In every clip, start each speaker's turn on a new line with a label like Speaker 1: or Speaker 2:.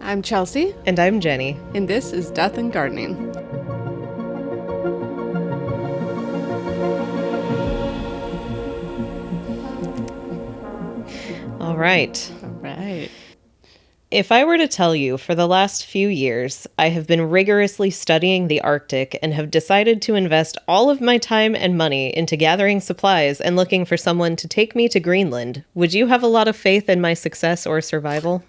Speaker 1: I'm Chelsea,
Speaker 2: And I'm Jenny.
Speaker 1: and this is Death and Gardening.
Speaker 2: All right.
Speaker 1: All right.
Speaker 2: If I were to tell you for the last few years, I have been rigorously studying the Arctic and have decided to invest all of my time and money into gathering supplies and looking for someone to take me to Greenland, would you have a lot of faith in my success or survival?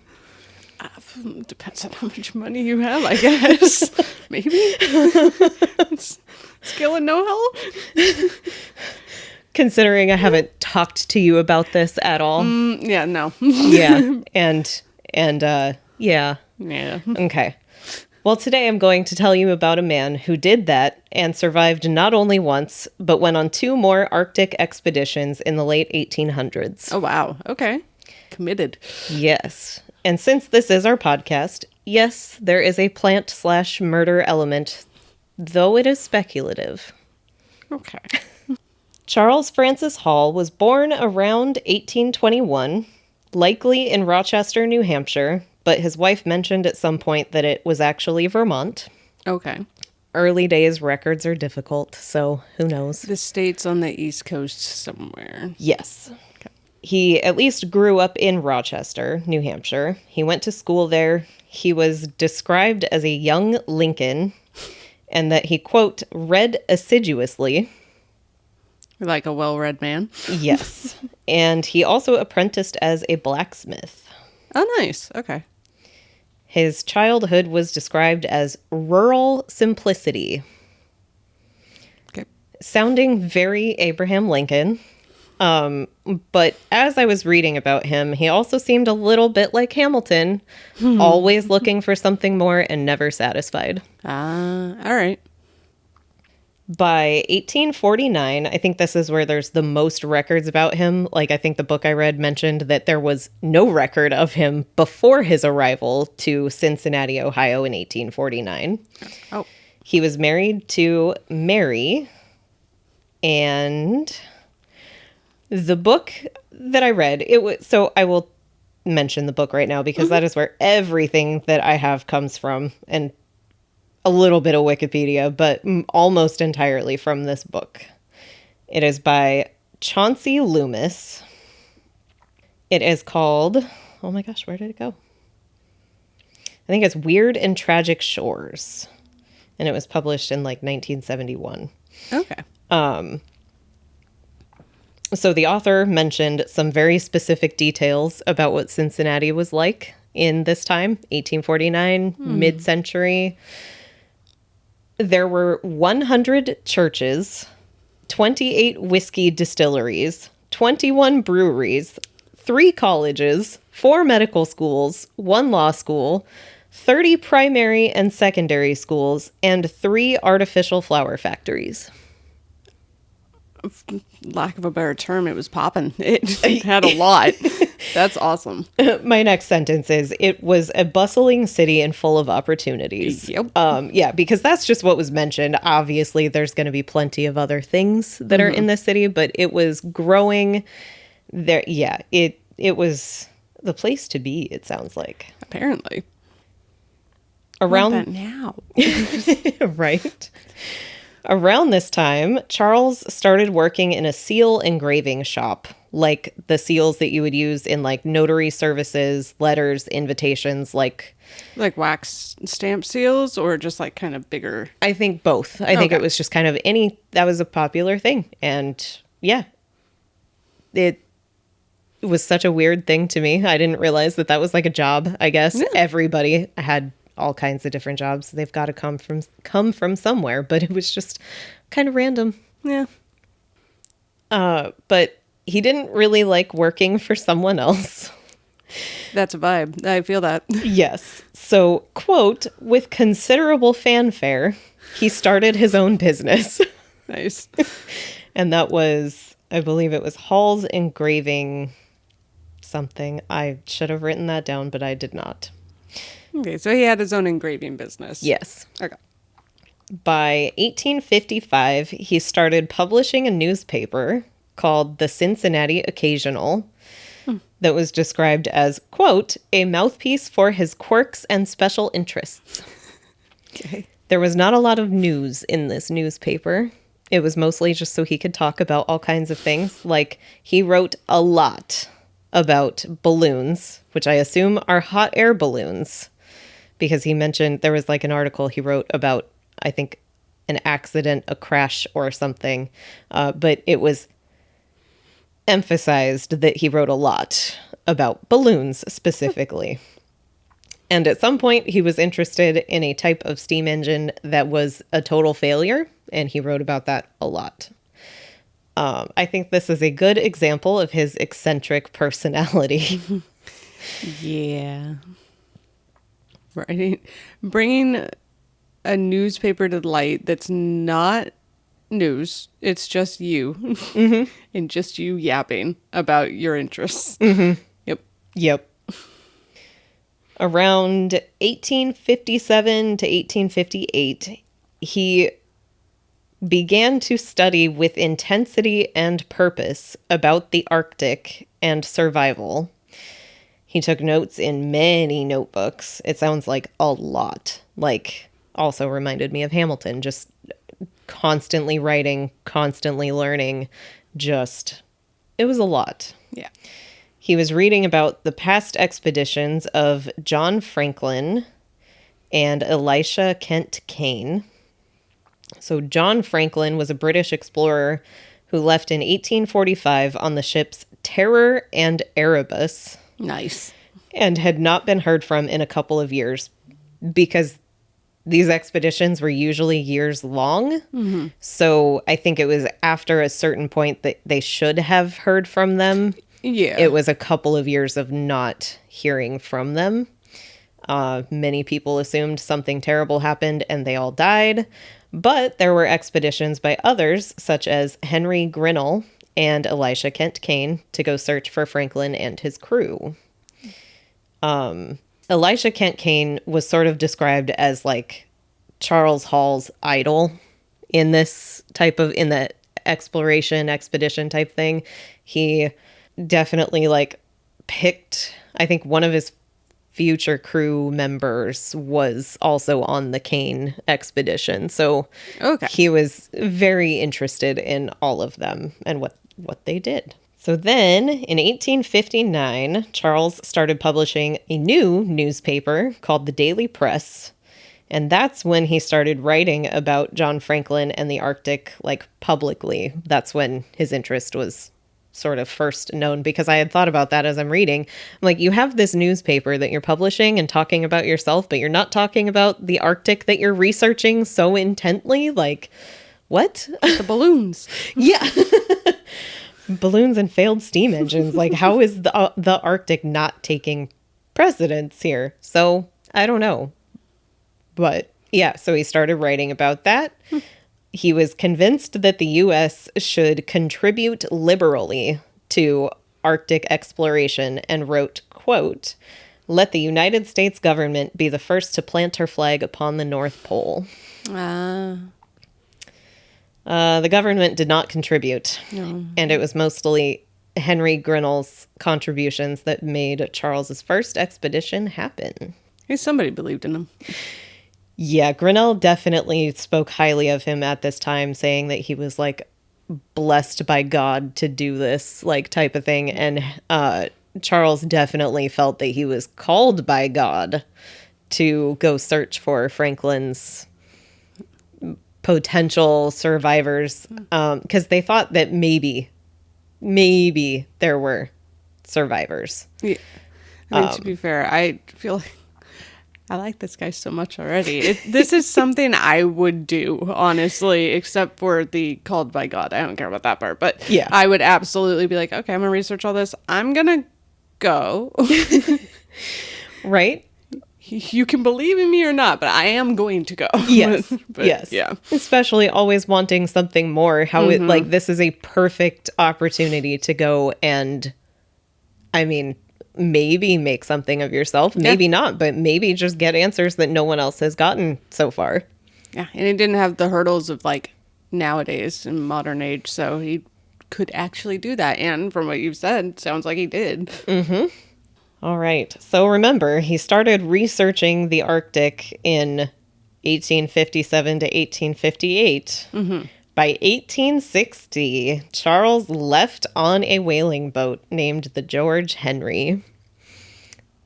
Speaker 1: Depends on how much money you have, I guess. Maybe. Skill and know-how?
Speaker 2: Considering I haven't talked to you about this at all.
Speaker 1: Yeah, no.
Speaker 2: Yeah. Yeah.
Speaker 1: Yeah.
Speaker 2: Okay. Well, today I'm going to tell you about a man who did that and survived not only once, but went on 2 more Arctic expeditions in the late 1800s.
Speaker 1: Oh, wow. Okay. Committed.
Speaker 2: Yes. And since this is our podcast, yes, there is a plant/murder element, though it is speculative.
Speaker 1: Okay.
Speaker 2: Charles Francis Hall was born around 1821, likely in Rochester, New Hampshire, but his wife mentioned at some point that it was actually Vermont.
Speaker 1: Okay.
Speaker 2: Early days records are difficult, so who knows?
Speaker 1: The state's on the East Coast somewhere.
Speaker 2: Yes. He at least grew up in Rochester, New Hampshire. He went to school there. He was described as a young Lincoln, and that he, quote, read assiduously.
Speaker 1: Like a well-read man.
Speaker 2: Yes. And he also apprenticed as a blacksmith.
Speaker 1: Oh, nice. Okay.
Speaker 2: His childhood was described as rural simplicity.
Speaker 1: Okay.
Speaker 2: Sounding very Abraham Lincoln. But as I was reading about him, he also seemed a little bit like Hamilton, always looking for something more and never satisfied.
Speaker 1: All right.
Speaker 2: By 1849, I think this is where there's the most records about him. Like, I think the book I read mentioned that there was no record of him before his arrival to Cincinnati, Ohio in 1849.
Speaker 1: Oh.
Speaker 2: He was married to Mary, and the book that I read, so I will mention the book right now because that is where everything that I have comes from, and a little bit of Wikipedia, but almost entirely from this book. It is by Chauncey Loomis. It is called, oh my gosh, where did it go? I think it's Weird and Tragic Shores. And it was published in like 1971.
Speaker 1: Okay.
Speaker 2: So the author mentioned some very specific details about what Cincinnati was like in this time, 1849, mid-century. There were 100 churches, 28 whiskey distilleries, 21 breweries, 3 colleges, 4 medical schools, 1 law school, 30 primary and secondary schools, and 3 artificial flower factories.
Speaker 1: Lack of a better term, it was popping. It had a lot. That's awesome.
Speaker 2: My next sentence is, it was a bustling city and full of opportunities.
Speaker 1: Yep.
Speaker 2: Yeah, because that's just what was mentioned. Obviously, there's going to be plenty of other things that are in this city, but it was growing there. Yeah, it was the place to be, it sounds like.
Speaker 1: Apparently.
Speaker 2: Around
Speaker 1: that now.
Speaker 2: Right. Around this time, Charles started working in a seal engraving shop, like the seals that you would use in like notary services, letters, invitations, like
Speaker 1: wax stamp seals or just like kind of bigger?
Speaker 2: I think both. I think it was just kind of that was a popular thing. And yeah, it was such a weird thing to me. I didn't realize that was like a job, I guess. Yeah. Everybody had all kinds of different jobs. They've got to come from somewhere, but it was just kind of random.
Speaker 1: Yeah.
Speaker 2: But he didn't really like working for someone else.
Speaker 1: That's a vibe. I feel that.
Speaker 2: Yes. So, quote, with considerable fanfare, he started his own business.
Speaker 1: Nice.
Speaker 2: And that was, I believe it was Hall's Engraving something. I should have written that down, but I did not.
Speaker 1: Okay, so he had his own engraving business.
Speaker 2: Yes.
Speaker 1: Okay.
Speaker 2: By 1855, he started publishing a newspaper called the Cincinnati Occasional. that was described as, quote, a mouthpiece for his quirks and special interests.
Speaker 1: Okay.
Speaker 2: There was not a lot of news in this newspaper. It was mostly just so he could talk about all kinds of things. Like, he wrote a lot about balloons, which I assume are hot air balloons, because he mentioned there was like an article he wrote about, I think, an accident, a crash or something. But it was emphasized that he wrote a lot about balloons specifically. And at some point, he was interested in a type of steam engine that was a total failure, and he wrote about that a lot. I think this is a good example of his eccentric personality.
Speaker 1: Yeah. Right. Bringing a newspaper to light that's not news. It's just you. Mm-hmm. And just you yapping about your interests.
Speaker 2: Mm-hmm.
Speaker 1: Yep.
Speaker 2: Yep. Around 1857 to 1858, he began to study with intensity and purpose about the Arctic and survival. He took notes in many notebooks. It sounds like a lot. Like, also reminded me of Hamilton, just constantly writing, constantly learning. It was a lot.
Speaker 1: Yeah.
Speaker 2: He was reading about the past expeditions of John Franklin and Elisha Kent Kane. So John Franklin was a British explorer who left in 1845 on the ships Terror and Erebus.
Speaker 1: Nice.
Speaker 2: And had not been heard from in a couple of years because these expeditions were usually years long. Mm-hmm. So I think it was after a certain point that they should have heard from them.
Speaker 1: Yeah.
Speaker 2: It was a couple of years of not hearing from them. Many people assumed something terrible happened and they all died. But there were expeditions by others, such as Henry Grinnell and Elisha Kent Kane, to go search for Franklin and his crew. Elisha Kent Kane was sort of described as like Charles Hall's idol in the exploration expedition type thing. He definitely like picked, I think one of his future crew members was also on the Kane expedition. So
Speaker 1: okay.
Speaker 2: He was very interested in all of them and what they did. So then in 1859, Charles started publishing a new newspaper called the Daily Press. And that's when he started writing about John Franklin and the Arctic, like publicly. That's when his interest was sort of first known, because I had thought about that as I'm reading. I'm like, you have this newspaper that you're publishing and talking about yourself, but you're not talking about the Arctic that you're researching so intently. Like, what?
Speaker 1: The balloons.
Speaker 2: Yeah. Balloons and failed steam engines. Like, how is the Arctic not taking precedence here? So I don't know. But yeah, so he started writing about that. He was convinced that the U.S. should contribute liberally to Arctic exploration and wrote, quote, "Let the United States government be the first to plant her flag upon the North Pole." The government did not contribute. No. And it was mostly Henry Grinnell's contributions that made Charles's first expedition happen.
Speaker 1: Hey, somebody believed in him.
Speaker 2: Yeah, Grinnell definitely spoke highly of him at this time, saying that he was like blessed by God to do this like type of thing. And Charles definitely felt that he was called by God to go search for Franklin's potential survivors, because they thought that maybe there were survivors. Yeah.
Speaker 1: I mean, to be fair, I feel like I like this guy so much already. This is something I would do, honestly, except for the called by God. I don't care about that part. But yeah, I would absolutely be like, okay, I'm going to research all this. I'm going to go.
Speaker 2: Right?
Speaker 1: You can believe in me or not, but I am going to go.
Speaker 2: Yes.
Speaker 1: But,
Speaker 2: yes.
Speaker 1: Yeah.
Speaker 2: Especially always wanting something more. How it like this is a perfect opportunity to go and, I mean, maybe make something of yourself, maybe not, but maybe just get answers that no one else has gotten so far.
Speaker 1: Yeah, and he didn't have the hurdles of like nowadays in modern age, so he could actually do that. And from what you've said, sounds like he did.
Speaker 2: All right. So remember, he started researching the Arctic in 1857 to 1858. By 1860, Charles left on a whaling boat named the George Henry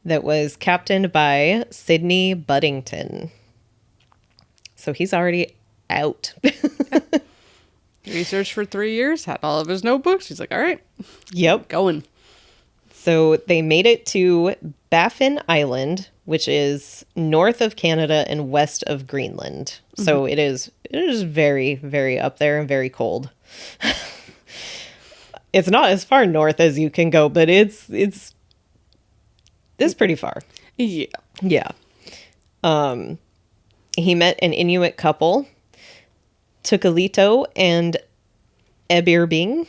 Speaker 2: that was captained by Sidney Buddington. So he's already out.
Speaker 1: Researched for 3 years, had all of his notebooks. He's like, all right,
Speaker 2: Yep.
Speaker 1: going.
Speaker 2: So they made it to Baffin Island, which is north of Canada and west of Greenland. So it is very, very up there and very cold. It's not as far north as you can go, but it's pretty far.
Speaker 1: Yeah.
Speaker 2: Yeah. He met an Inuit couple, Tukalito and Ebirbing.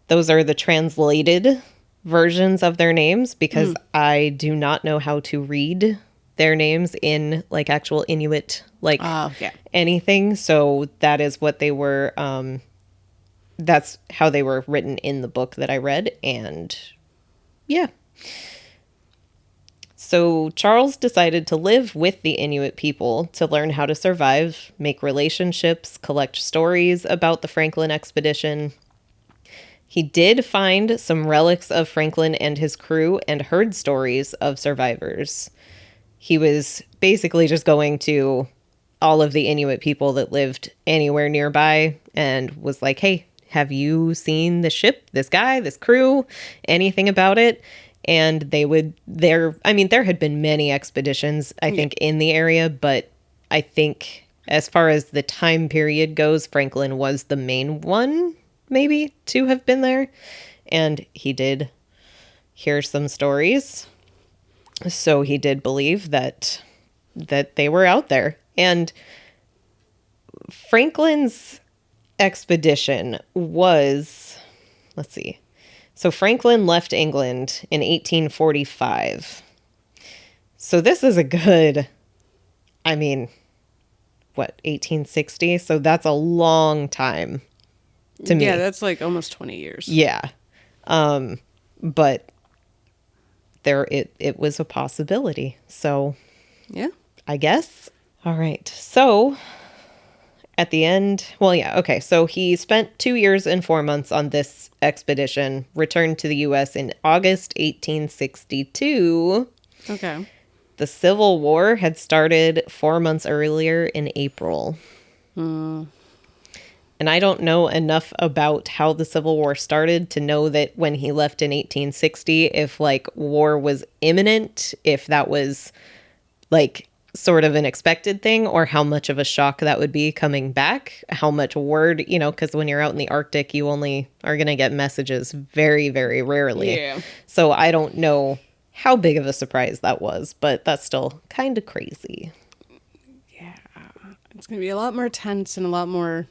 Speaker 2: Those are the translated versions of their names because I do not know how to read their names in like actual Inuit anything. So that is what they were. That's how they were written in the book that I read, and yeah. So Charles decided to live with the Inuit people to learn how to survive, make relationships, collect stories about the Franklin expedition. He did find some relics of Franklin and his crew and heard stories of survivors. He was basically just going to all of the Inuit people that lived anywhere nearby and was like, hey, have you seen the ship, this guy, this crew, anything about it? And there had been many expeditions, I think, in the area, but I think as far as the time period goes, Franklin was the main one, maybe, to have been there. And he did hear some stories. So he did believe that they were out there. And Franklin's expedition was, let's see. So Franklin left England in 1845. So this is a good, 1860? So that's a long time to me.
Speaker 1: Yeah, that's like almost 20 years.
Speaker 2: Yeah. But it was a possibility. So
Speaker 1: yeah,
Speaker 2: I guess. All right. So at the end, okay. So he spent 2 years and 4 months on this expedition, returned to the U.S. in August 1862.
Speaker 1: Okay.
Speaker 2: The Civil War had started 4 months earlier in April. And I don't know enough about how the Civil War started to know that when he left in 1860, if like war was imminent, if that was like sort of an expected thing, or how much of a shock that would be coming back, how much word, because when you're out in the Arctic, you only are going to get messages very, very rarely.
Speaker 1: Yeah.
Speaker 2: So I don't know how big of a surprise that was, but that's still kind of crazy.
Speaker 1: Yeah. It's going to be a lot more tense and a lot more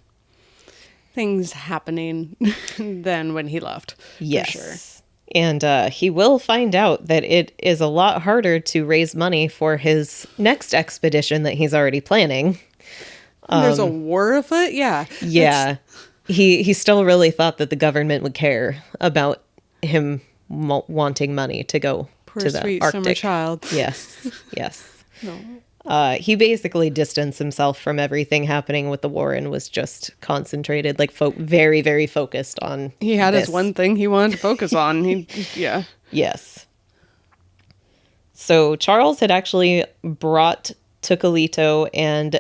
Speaker 1: things happening than when he left.
Speaker 2: Yes.
Speaker 1: For sure.
Speaker 2: And he will find out that it is a lot harder to raise money for his next expedition that he's already planning.
Speaker 1: There's a war afoot? Yeah.
Speaker 2: Yeah. He still really thought that the government would care about him wanting money to go to the
Speaker 1: sweet
Speaker 2: Arctic.
Speaker 1: summer child.
Speaker 2: Yes. Yes.
Speaker 1: No.
Speaker 2: He basically distanced himself from everything happening with the war and was just concentrated, like very, very focused on
Speaker 1: He had
Speaker 2: this.
Speaker 1: his one thing he wanted to focus on. Yeah.
Speaker 2: Yes. So Charles had actually brought Tukalito and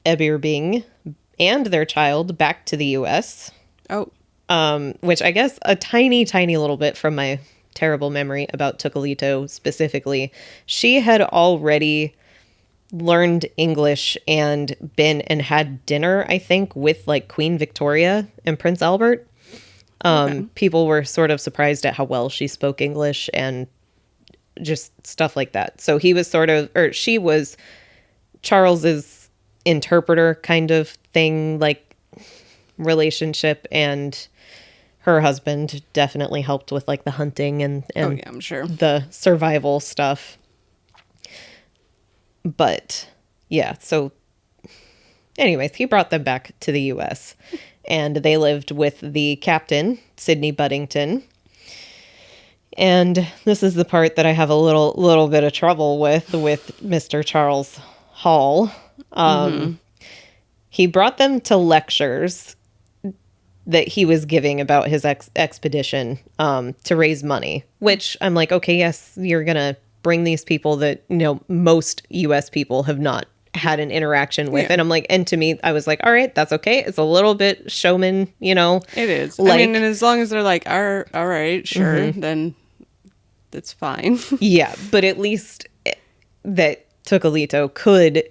Speaker 2: Ebirbing and their child back to the U.S.
Speaker 1: Oh.
Speaker 2: Which I guess a tiny, tiny little bit from my terrible memory about Tukalito specifically. She had already learned English and had dinner, I think, with like Queen Victoria and Prince Albert. People were sort of surprised at how well she spoke English and just stuff like that. So he was she was Charles's interpreter kind of thing, like relationship, and her husband definitely helped with like the hunting and
Speaker 1: I'm sure.
Speaker 2: the survival stuff. But yeah, so Anyways, he brought them back to the U.S. and they lived with the captain, Sidney Buddington. And this is the part that I have a little bit of trouble with Mr. Charles Hall. He brought them to lectures that he was giving about his expedition to raise money, which I'm like, okay, yes, you're going to bring these people that, most U.S. people have not had an interaction with. Yeah. And I'm like, and to me, I was like, all right, that's okay. It's a little bit showman,
Speaker 1: It is. I mean, and as long as they're like, all right, sure, then that's fine.
Speaker 2: Yeah, but at least that Tucalito could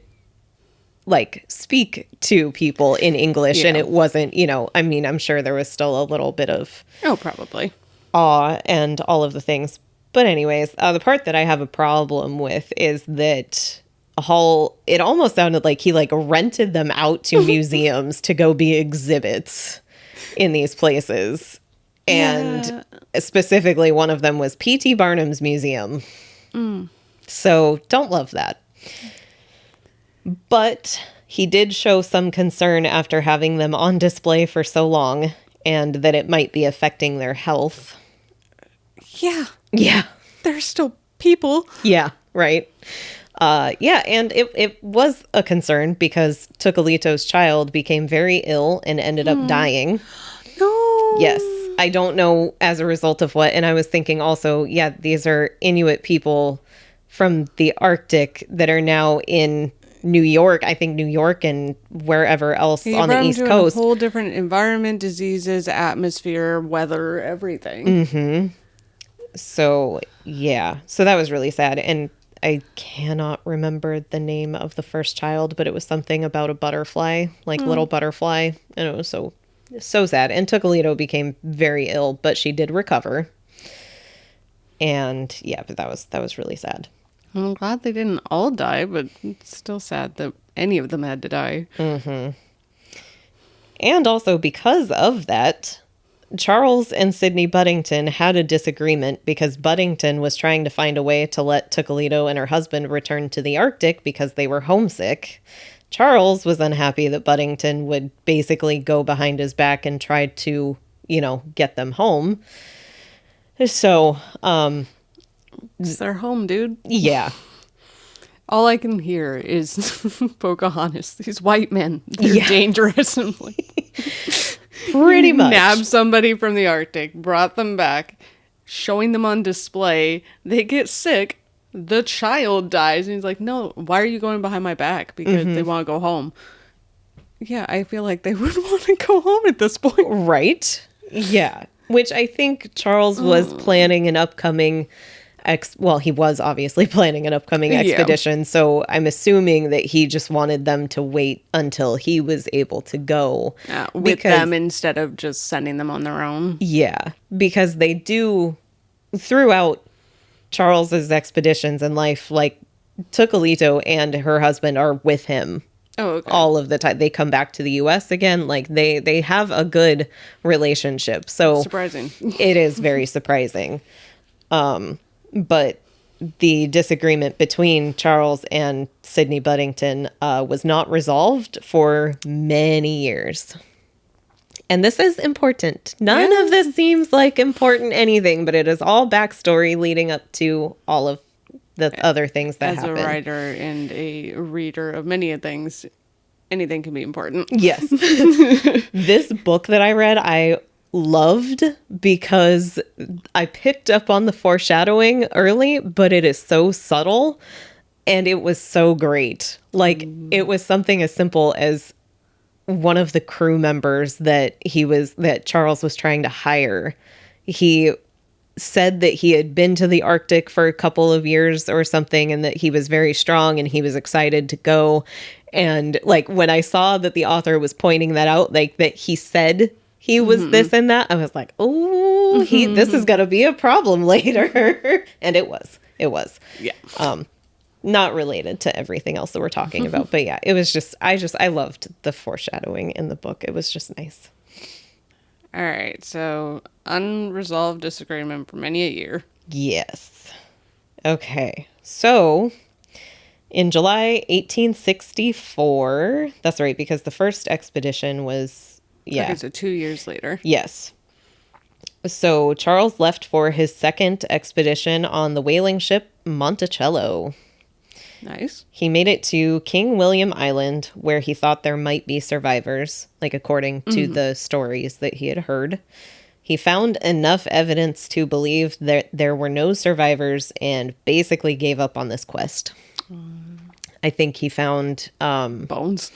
Speaker 2: speak to people in English, and it wasn't, I mean, I'm sure there was still a little bit of
Speaker 1: probably
Speaker 2: awe and all of the things. But anyways, the part that I have a problem with is that it almost sounded like he rented them out to museums to go be exhibits in these places. And specifically one of them was P.T. Barnum's museum. So don't love that. But he did show some concern after having them on display for so long and that it might be affecting their health.
Speaker 1: Yeah.
Speaker 2: Yeah.
Speaker 1: They're still people.
Speaker 2: Yeah, right. And it was a concern because Tucalito's child became very ill and ended up dying.
Speaker 1: No.
Speaker 2: Yes. I don't know as a result of what. And I was thinking also, these are Inuit people from the Arctic that are now in New York. I think New York and wherever else on the East Coast.
Speaker 1: A whole different environment, diseases, atmosphere, weather, everything.
Speaker 2: Mm-hmm. So, yeah. So that was really sad. And I cannot remember the name of the first child, but it was something about a butterfly, little butterfly. And it was so sad. And Tucalito became very ill, but she did recover. And but that was really sad.
Speaker 1: I'm glad they didn't all die, but it's still sad that any of them had to die.
Speaker 2: Mm-hmm. And also because of that, Charles and Sidney Buddington had a disagreement because Buddington was trying to find a way to let Tucalito and her husband return to the Arctic because they were homesick. Charles was unhappy that Buddington would basically go behind his back and try to, get them home. So,
Speaker 1: it's their home, dude.
Speaker 2: Yeah.
Speaker 1: All I can hear is Pocahontas. These white men, they're dangerous. And
Speaker 2: pretty much.
Speaker 1: Nabbed somebody from the Arctic, brought them back, showing them on display. They get sick. The child dies. And he's like, no, why are you going behind my back? Because they want to go home. Yeah, I feel like they would want to go home at this point.
Speaker 2: Right? Yeah. Which I think Charles was planning an upcoming he was obviously planning an upcoming expedition, so I'm assuming that he just wanted them to wait until he was able to go.
Speaker 1: With them instead of just sending them on their own.
Speaker 2: Yeah, because they do, throughout Charles's expeditions in life, Tucalito and her husband are with him.
Speaker 1: Oh, okay.
Speaker 2: All of the time. They come back to the U.S. again. They have a good relationship. So
Speaker 1: surprising.
Speaker 2: It is very surprising. But the disagreement between Charles and Sidney Buddington was not resolved for many years. And this is important. None of this seems like important anything, but it is all backstory leading up to all of the other things that happen.
Speaker 1: As a writer and a reader of many things, anything can be important.
Speaker 2: Yes. This book that I read, I loved because I picked up on the foreshadowing early, but it is so subtle and it was so great. It was something as simple as one of the crew members that Charles was trying to hire. He said that he had been to the Arctic for a couple of years or something and that he was very strong and he was excited to go. And when I saw that the author was pointing that out, that he said he was this and that, I was like, oh, this is going to be a problem later. And it was.
Speaker 1: Yeah.
Speaker 2: Not related to everything else that we're talking about. But yeah, it was just, I loved the foreshadowing in the book. It was just nice.
Speaker 1: All right. So unresolved disagreement for many a year.
Speaker 2: Yes. Okay. So In July 1864, that's right, because the first expedition was,
Speaker 1: Okay, so 2 years later.
Speaker 2: Yes. So Charles left for his second expedition on the whaling ship Monticello.
Speaker 1: Nice.
Speaker 2: He made it to King William Island, where he thought there might be survivors, like according to the stories that he had heard. He found enough evidence to believe that there were no survivors and basically gave up on this quest. I think he found...
Speaker 1: bones.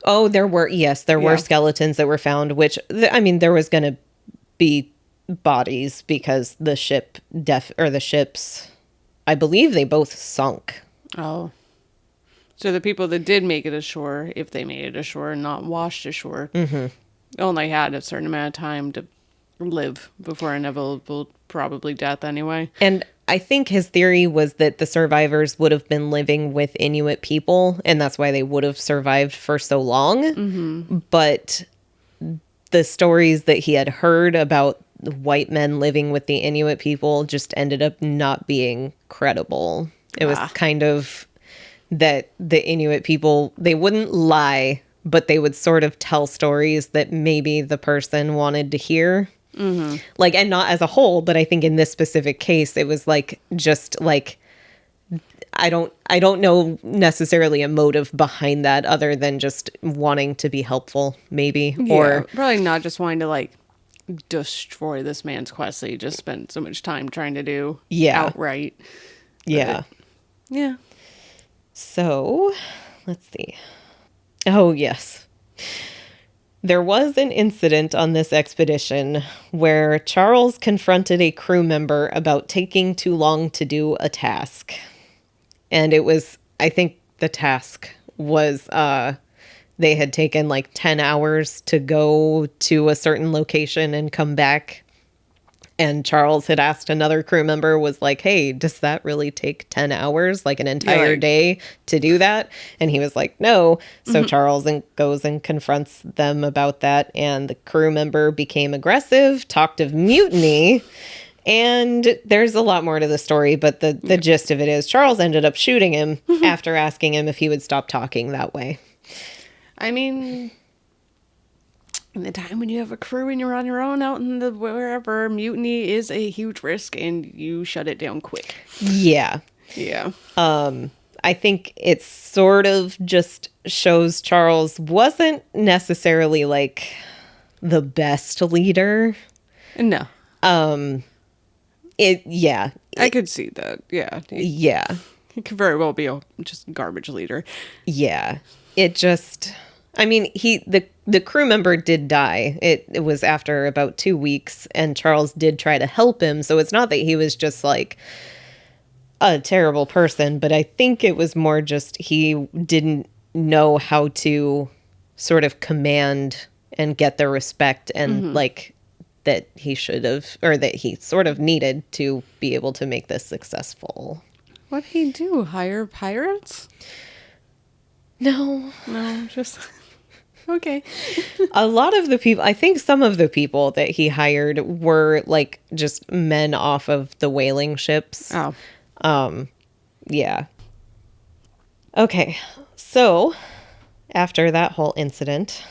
Speaker 2: Oh, there were skeletons that were found, which, there was going to be bodies because the ships, I believe they both sunk.
Speaker 1: Oh. So the people that did make it ashore, if they made it ashore and not washed ashore, only had a certain amount of time to live before inevitable, probably death anyway.
Speaker 2: And I think his theory was that the survivors would have been living with Inuit people, and that's why they would have survived for so long. But the stories that he had heard about white men living with the Inuit people just ended up not being credible. It was kind of that the Inuit people, they wouldn't lie, but they would sort of tell stories that maybe the person wanted to hear. Like, and not as a whole, but I think in this specific case, it was like, just like, I don't know necessarily a motive behind that other than just wanting to be helpful, maybe.
Speaker 1: Yeah,
Speaker 2: Or
Speaker 1: probably not just wanting to, like, destroy this man's quest that he just spent so much time trying to do outright.
Speaker 2: Yeah.
Speaker 1: Yeah.
Speaker 2: So, let's see. Oh, yes. There was an incident on this expedition where Charles confronted a crew member about taking too long to do a task. And it was, I think the task was, they had taken like 10 hours to go to a certain location and come back. And Charles had asked another crew member, was like, hey, does that really take 10 hours, like an entire day to do that? And he was like, no. So Charles goes and confronts them about that. And the crew member became aggressive, talked of mutiny. And there's a lot more to the story, but the gist of it is Charles ended up shooting him after asking him if he would stop talking that way.
Speaker 1: I mean, in the time when you have a crew and you're on your own out in the wherever, mutiny is a huge risk and you shut it down quick.
Speaker 2: Yeah.
Speaker 1: Yeah.
Speaker 2: I think it sort of just shows Charles wasn't necessarily like the best leader.
Speaker 1: No.
Speaker 2: I
Speaker 1: could see that. Yeah.
Speaker 2: Yeah.
Speaker 1: He could very well be a just garbage leader.
Speaker 2: Yeah. It just, I mean, the crew member did die. It was after about 2 weeks, and Charles did try to help him. So it's not that he was just like a terrible person, but I think it was more just he didn't know how to sort of command and get the respect and like that he should have, or that he sort of needed to be able to make this successful.
Speaker 1: What'd he do? Hire pirates?
Speaker 2: No,
Speaker 1: just okay.
Speaker 2: A lot of the people, I think some of the people that he hired were like just men off of the whaling ships.
Speaker 1: Oh.
Speaker 2: Yeah. Okay. So after that whole incident,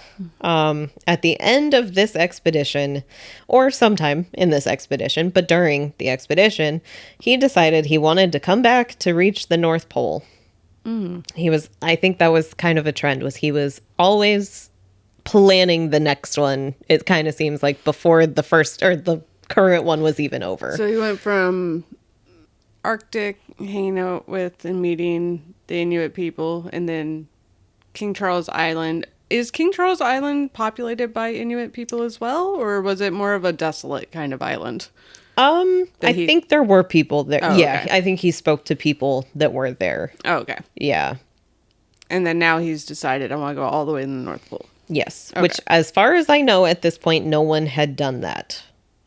Speaker 2: at the end of this expedition, or sometime in this expedition, but during the expedition, he decided he wanted to come back to reach the North Pole. I think that was kind of a trend, was he was always planning the next one. It kind of seems like before the first or the current one was even over.
Speaker 1: So he went from Arctic, hanging out with and meeting the Inuit people, and then King Charles Island. Is King Charles Island populated by Inuit people as well, or was it more of a desolate kind of island?
Speaker 2: I think there were people there.
Speaker 1: Oh,
Speaker 2: yeah,
Speaker 1: okay.
Speaker 2: I think he spoke to people that were there.
Speaker 1: Oh, okay.
Speaker 2: Yeah.
Speaker 1: And then now he's decided, I want to go all the way to the North Pole.
Speaker 2: Yes.
Speaker 1: Okay.
Speaker 2: Which, as far as I know, at this point, no one had done that.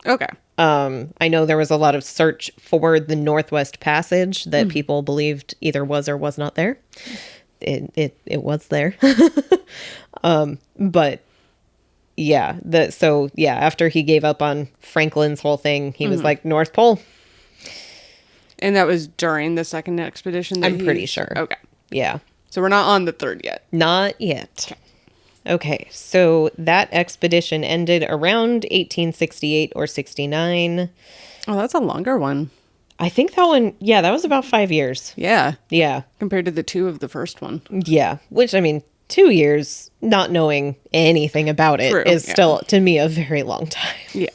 Speaker 1: Okay.
Speaker 2: I know there was a lot of search for the Northwest Passage that people believed either was or was not there. It was there. But yeah, after he gave up on Franklin's whole thing, he was like, North Pole.
Speaker 1: And that was during the second expedition?
Speaker 2: I'm pretty sure.
Speaker 1: Okay.
Speaker 2: Yeah.
Speaker 1: So we're not on the third yet.
Speaker 2: Not yet. Okay, so that expedition ended around 1868 or 69.
Speaker 1: Oh, that's a longer one.
Speaker 2: I think that one, yeah, that was about 5 years.
Speaker 1: Yeah.
Speaker 2: Yeah.
Speaker 1: Compared to the 2 of the first one.
Speaker 2: Yeah. Which, I mean, 2 years not knowing anything about it is still, to me, a very long time.
Speaker 1: Yeah.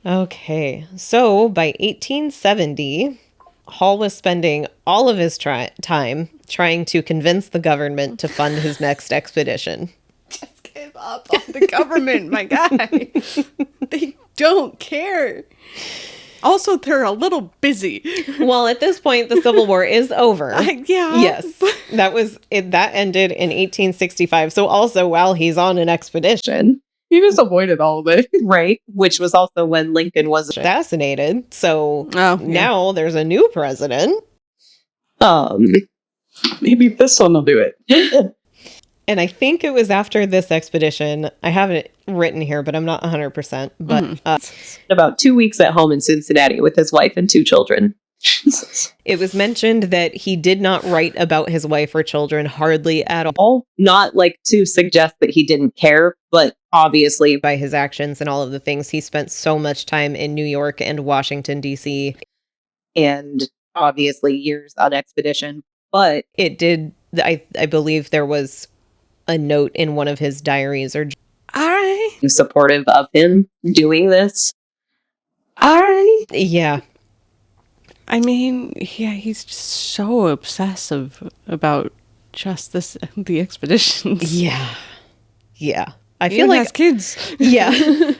Speaker 2: Okay. So by 1870, Hall was spending all of his time trying to convince the government to fund his next expedition.
Speaker 1: Just give up on the government, my guy. They don't care. Also, they're a little busy.
Speaker 2: Well, at this point, the Civil War is over.
Speaker 1: Yeah.
Speaker 2: Yes. That ended in 1865. So also while he's on an expedition.
Speaker 1: He just avoided all of it.
Speaker 2: Right. Which was also when Lincoln was assassinated. So now there's a new president.
Speaker 3: Maybe this one will do it.
Speaker 2: And I think it was after this expedition. I have it written here, but I'm not 100%. But
Speaker 3: about 2 weeks at home in Cincinnati with his wife and 2 children. Jesus.
Speaker 2: It was mentioned that he did not write about his wife or children hardly at all.
Speaker 3: Not like to suggest that he didn't care, but obviously
Speaker 2: by his actions and all of the things, he spent so much time in New York and Washington, D.C.
Speaker 3: And obviously years on expedition. But
Speaker 2: it did, I believe there was a note in one of his diaries or
Speaker 1: all right,
Speaker 3: supportive of him doing this. All right.
Speaker 2: Yeah.
Speaker 1: I mean, yeah, he's just so obsessive about just the expeditions.
Speaker 2: Yeah. Yeah. I
Speaker 1: He
Speaker 2: feel like
Speaker 1: has kids.
Speaker 2: Yeah.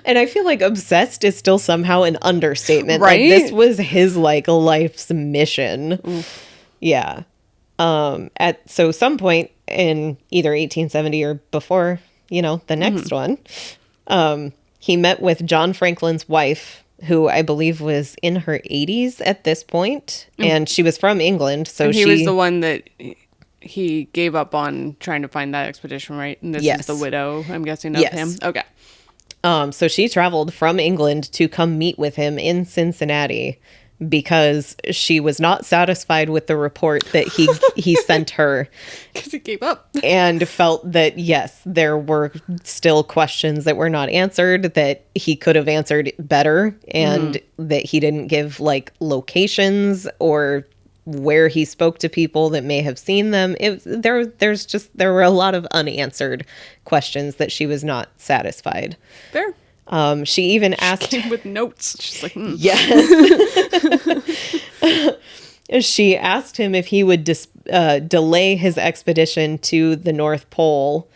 Speaker 2: And I feel like obsessed is still somehow an understatement.
Speaker 1: Right?
Speaker 2: Like this was his like life's mission.
Speaker 1: Oof.
Speaker 2: Yeah. At some point in either 1870 or before, the next one, he met with John Franklin's wife, who I believe was in her 80s at this point, and she was from England. So
Speaker 1: he was the one that he gave up on trying to find that expedition, right? And this is the widow, I'm guessing, of him. Okay.
Speaker 2: So she traveled from England to come meet with him in Cincinnati because she was not satisfied with the report that he sent her.
Speaker 1: Because he gave up.
Speaker 2: And felt that, yes, there were still questions that were not answered, that he could have answered better, and that he didn't give, like, locations or where he spoke to people that may have seen them. There were a lot of unanswered questions that she was not satisfied.
Speaker 1: Fair.
Speaker 2: She even asked
Speaker 1: came with notes. She's like,
Speaker 2: Yes. She asked him if he would delay his expedition to the North Pole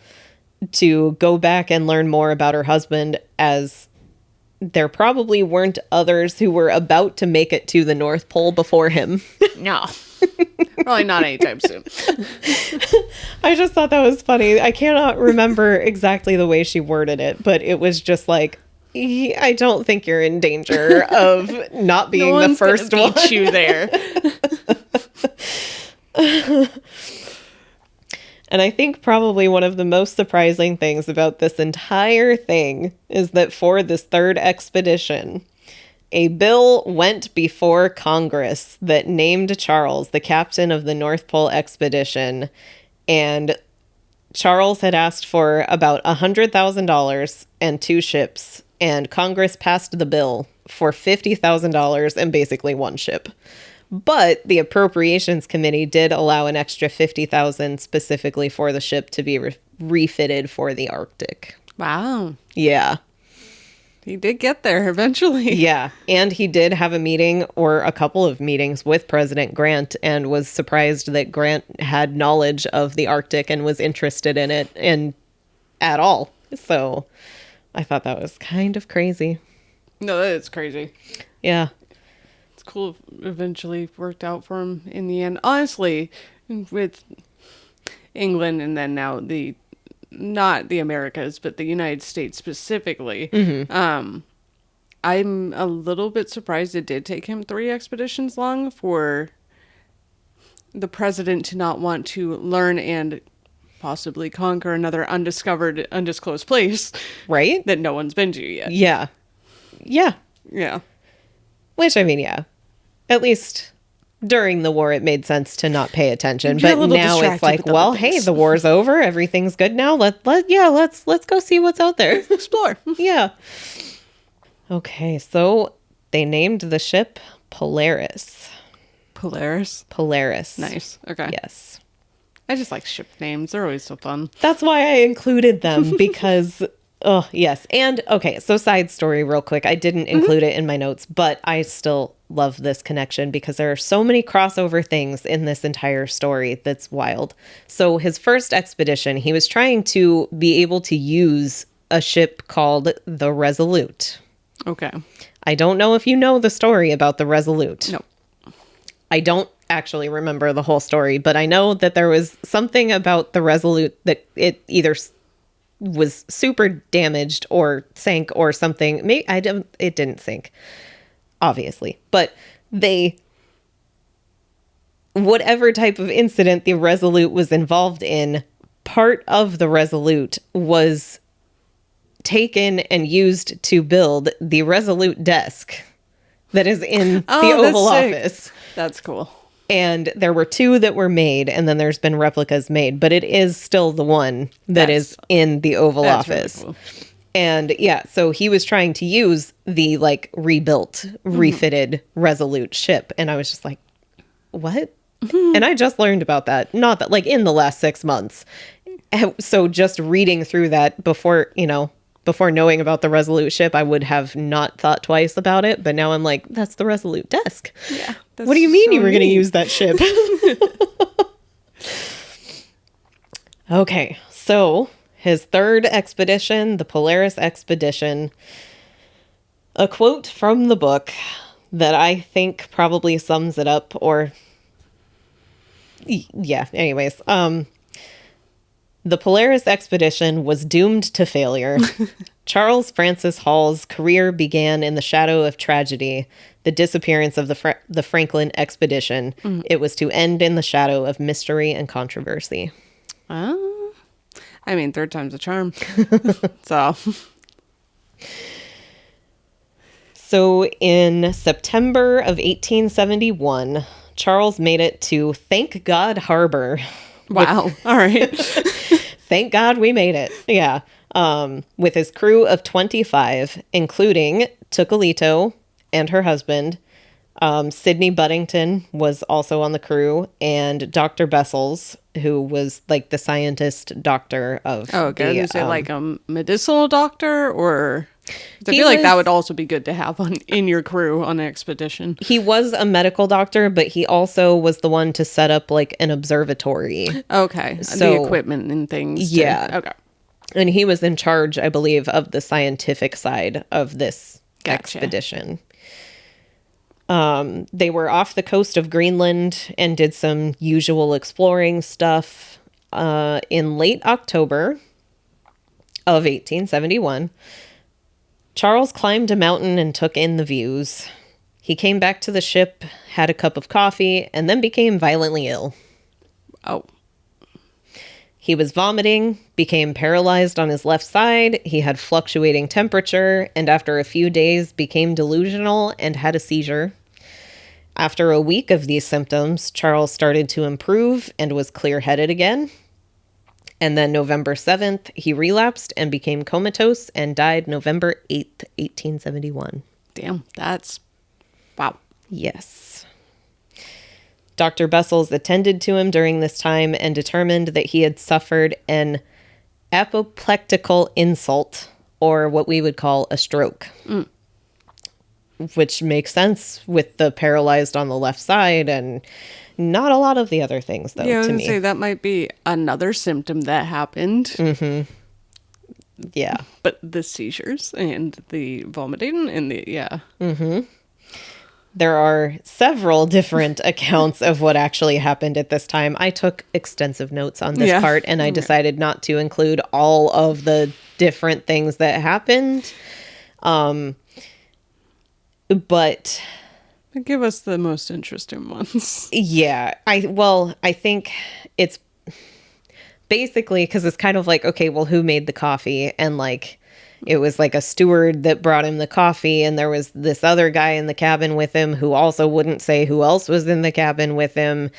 Speaker 2: to go back and learn more about her husband, as there probably weren't others who were about to make it to the North Pole before him.
Speaker 1: No. Probably not anytime soon.
Speaker 2: I just thought that was funny. I cannot remember exactly the way she worded it, but it was just like, I don't think you're in danger of not being the first one.
Speaker 1: Beat you there.
Speaker 2: And I think probably one of the most surprising things about this entire thing is that for this third expedition, a bill went before Congress that named Charles the captain of the North Pole expedition, and Charles had asked for about $100,000 and 2 ships, and Congress passed the bill for $50,000 and basically 1 ship. But the Appropriations Committee did allow an extra $50,000 specifically for the ship to be refitted for the Arctic.
Speaker 1: Wow.
Speaker 2: Yeah.
Speaker 1: He did get there eventually.
Speaker 2: Yeah. And he did have a meeting or a couple of meetings with President Grant and was surprised that Grant had knowledge of the Arctic and was interested in it and at all. So I thought that was kind of crazy.
Speaker 1: No, that is crazy.
Speaker 2: Yeah.
Speaker 1: It's cool it eventually worked out for him in the end. Honestly, with England and then now not the Americas, but the United States specifically, I'm a little bit surprised it did take him 3 expeditions long for the president to not want to learn and possibly conquer another undiscovered, undisclosed place.
Speaker 2: Right?
Speaker 1: That no one's been to yet.
Speaker 2: Yeah. Yeah.
Speaker 1: Yeah.
Speaker 2: Which, I mean, yeah. At least during the war, it made sense to not pay attention.
Speaker 1: You're a
Speaker 2: But
Speaker 1: little
Speaker 2: now it's
Speaker 1: distracted
Speaker 2: like,
Speaker 1: with other
Speaker 2: well, hey,
Speaker 1: things.
Speaker 2: the war's over. Everything's good now. Let's go see what's out there.
Speaker 1: Explore.
Speaker 2: Yeah. Okay, so they named the ship Polaris.
Speaker 1: Polaris.
Speaker 2: Polaris.
Speaker 1: Nice. Okay.
Speaker 2: Yes.
Speaker 1: I just like ship names. They're always so fun.
Speaker 2: That's why I included them because, oh, yes. And, okay, so side story real quick. I didn't include it in my notes, but I still love this connection because there are so many crossover things in this entire story that's wild. So his first expedition, he was trying to be able to use a ship called the Resolute.
Speaker 1: Okay.
Speaker 2: I don't know if you know the story about the Resolute.
Speaker 1: No.
Speaker 2: I don't actually remember the whole story, but I know that there was something about the Resolute that it either was super damaged or sank or something. Maybe it didn't sink, obviously, but whatever type of incident the Resolute was involved in, part of the Resolute was taken and used to build the Resolute desk that is in the Oval Office.
Speaker 1: That's cool.
Speaker 2: And there were 2 that were made, and then there's been replicas made, but it is still the one that is in the Oval Office.
Speaker 1: Really cool.
Speaker 2: And yeah, so he was trying to use the like rebuilt, refitted Resolute ship. And I was just like, what? And I just learned about that. Not that like in the last 6 months. So just reading through that before knowing about the Resolute ship, I would have not thought twice about it. But now I'm like, that's the Resolute desk.
Speaker 1: Yeah.
Speaker 2: What do you mean you were going to use that ship? Okay, so his third expedition, the Polaris expedition, a quote from the book that I think probably sums it up, or yeah, anyways. The Polaris expedition was doomed to failure. Charles Francis Hall's career began in the shadow of tragedy, the disappearance of the Franklin expedition. It was to end in the shadow of mystery and controversy.
Speaker 1: I mean, third time's a charm. So
Speaker 2: in September of 1871, Charles made it to Thank God Harbor.
Speaker 1: wow. All right.
Speaker 2: Thank God we made it. Yeah. With his crew of 25, including Tucolito and her husband. Sydney Buddington was also on the crew, and Dr. Bessels, who was like the scientist doctor of
Speaker 1: Okay. Is it like a medicinal doctor, or I feel like that would also be good to have in your crew on an expedition.
Speaker 2: He was a medical doctor, but he also was the one to set up like an observatory.
Speaker 1: Okay.
Speaker 2: So,
Speaker 1: the equipment and things.
Speaker 2: Yeah.
Speaker 1: Okay.
Speaker 2: And he was in charge, I believe, of the scientific side of this
Speaker 1: Gotcha.
Speaker 2: expedition. They were off the coast of Greenland and did some usual exploring stuff. In late October of 1871, Charles climbed a mountain and took in the views. He came back to the ship, had a cup of coffee, and then became violently ill.
Speaker 1: Oh.
Speaker 2: He was vomiting, became paralyzed on his left side, he had fluctuating temperature, and after a few days became delusional and had a seizure. After a week of these symptoms, Charles started to improve and was clear-headed again. And then November 7th, he relapsed and became comatose and died November 8th, 1871.
Speaker 1: Damn. That's wow.
Speaker 2: Yes. Dr. Bessels attended to him during this time and determined that he had suffered an apoplectical insult, or what we would call a stroke. Which makes sense with the paralyzed on the left side and not a lot of the other things, though,
Speaker 1: Yeah, I was
Speaker 2: to
Speaker 1: gonna
Speaker 2: me.
Speaker 1: say that might be another symptom that happened.
Speaker 2: Yeah.
Speaker 1: But the seizures and the vomiting and the, yeah.
Speaker 2: There are several different accounts of what actually happened at this time. I took extensive notes on this part, and I decided not to include all of the different things that happened. But
Speaker 1: give us the most interesting ones.
Speaker 2: yeah, I think it's basically because it's kind of like, okay, well, who made the coffee? And like, It was like a steward that brought him the coffee, and there was this other guy in the cabin with him who also wouldn't say who else was in the cabin with him.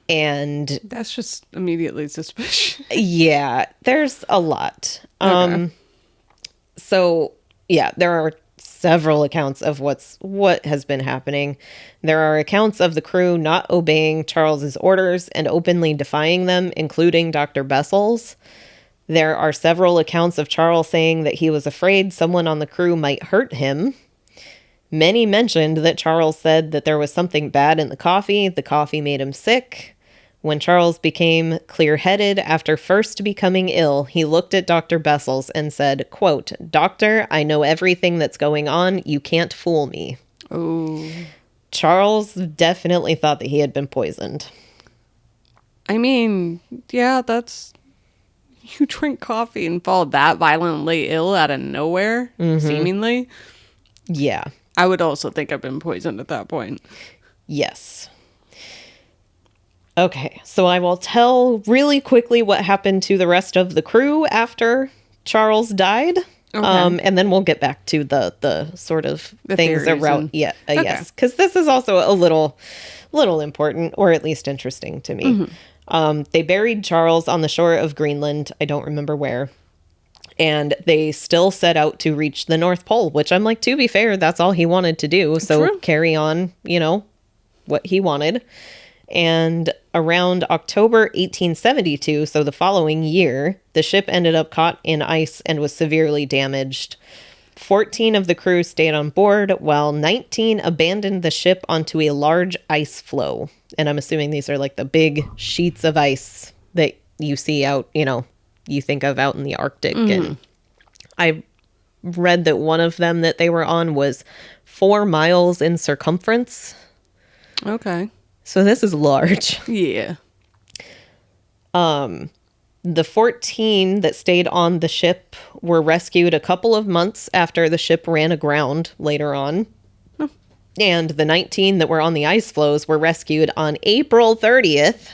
Speaker 2: And
Speaker 1: That's just immediately suspicious.
Speaker 2: yeah, there's a lot.
Speaker 1: Okay.
Speaker 2: So yeah, there are several accounts of what has been happening. There are accounts of the crew not obeying Charles's orders and openly defying them, including Dr. Bessel's. There are several accounts of Charles saying that he was afraid someone on the crew might hurt him. Many mentioned that Charles said that there was something bad in the coffee made him sick. When Charles became clear-headed after first becoming ill, he looked at Dr. Bessels and said, quote, "Doctor, I know everything that's going on. You can't fool me."
Speaker 1: Oh.
Speaker 2: Charles definitely thought that he had been poisoned.
Speaker 1: I mean, yeah, that's... You drink coffee and fall that violently ill out of nowhere, seemingly.
Speaker 2: Yeah.
Speaker 1: I would also think I've been poisoned at that point.
Speaker 2: Yes. Okay, so I will tell really quickly what happened to the rest of the crew after Charles died.
Speaker 1: Okay.
Speaker 2: And then we'll get back to the sort of
Speaker 1: The
Speaker 2: things
Speaker 1: theories
Speaker 2: around.
Speaker 1: and-
Speaker 2: Yeah,
Speaker 1: Okay.
Speaker 2: yes, because this is also a little important, or at least interesting to me. They buried Charles on the shore of Greenland. I don't remember where. And they still set out to reach the North Pole, which I'm like, to be fair, that's all he wanted to do. So
Speaker 1: True.
Speaker 2: carry on, what he wanted. And around October 1872, so the following year, the ship ended up caught in ice and was severely damaged. 14 of the crew stayed on board, while 19 abandoned the ship onto a large ice floe. And I'm assuming these are like the big sheets of ice that you see out, you think of out in the Arctic. And I read that one of them that they were on was 4 miles in circumference.
Speaker 1: Okay.
Speaker 2: So this is large.
Speaker 1: Yeah.
Speaker 2: The 14 that stayed on the ship were rescued a couple of months after the ship ran aground later on. And the 19 that were on the ice floes were rescued on April 30th